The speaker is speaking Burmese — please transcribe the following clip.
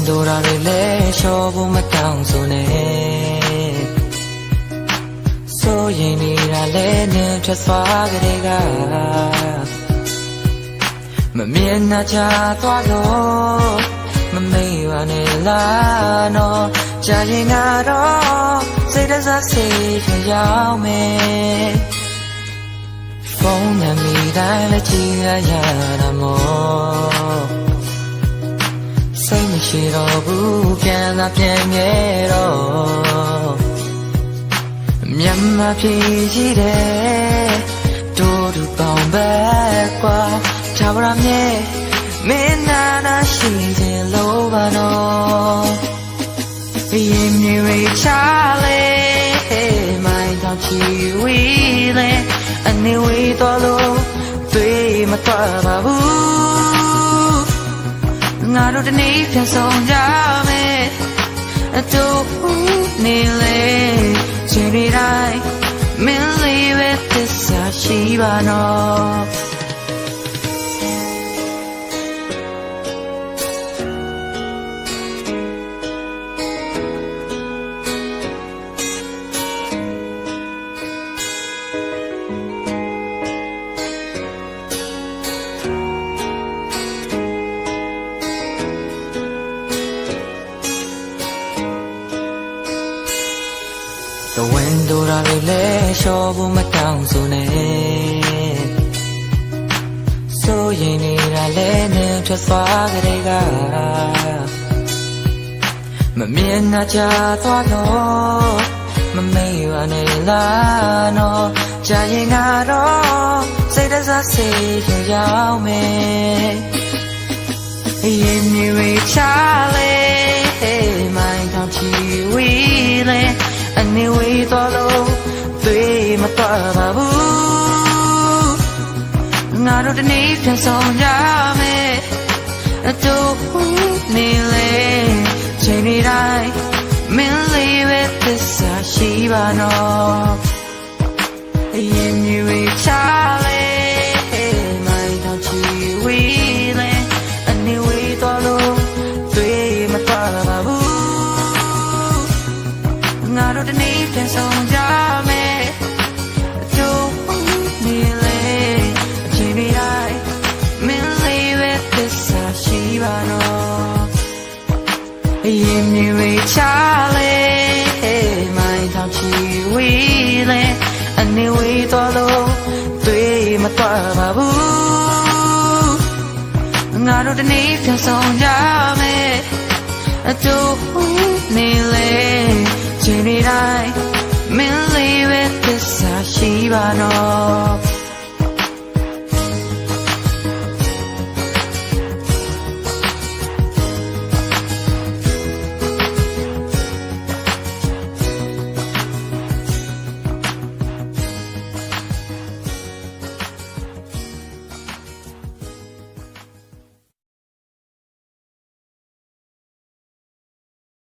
window rale show ma down so ne so yini rale ne thaswa gare ga ma mien na cha twa lo ma mei wa ne la no cha yin ga do sai da sa sai phya yaw me phone na mi dai la chi ya da moစိတ်မရှိတော့ဘူးပြန်လာပြန်ခဲ့တော့မြန်မာပြည်ကြီးတဲ့တို့တူပေါင်းပဲကွာသာဝရမြေမင်းနာနာရှိခြင်းလို့ပါတော့ရင်မြေရိချလေမိုင်းတော့ချီဝီလေအနေဝေးတော့လို့တွေ့မတော့ပါဘူးငါတို့တနေ့ပြန်ဆောင်ကြမယ်အတူနေလေချိန်တွေတိုင်းမင်းလေးပဲသစ္စာရှိပါတော့The window rale show ma down so ne so yini rale ne thaswa gare ga ma mien na cha twa lo ma mei wa ne la no cha yin ga do sai da sa sai phya yaw me yin mi wi cha le mai dong chi wi leအနေဝေးသွားလို့တွေ့မတော့ပါဘူးငါတို့တနေ့ပြန်ဆောင်ကြမယ်အတူနေလေချိန်တွေတိုင်းမင်းလေးပဲသစ္စာရှိပါတော့ရင်မြေဝေးချလေမိုင်းတော့ချီဝေးလေအနေဝေးသွားလို့တွေ့မတော့ပါဘူးငါတို့တနေ့ပြန်ဆောင်ကြမယ်အကျိုးနေလေအချိန်တွေတိုင်းမင်းလေးပဲသစ္စာရှိပါတော့ရင်မြေဝေးချလေမိုင်းတော့ချီဝေးလေအနေဝေးသွားလို့တွေ့မတော့ပါဘူးငါတို့တနေ့ပြန်ဆောင်ကြမယ်အကျိုးနေ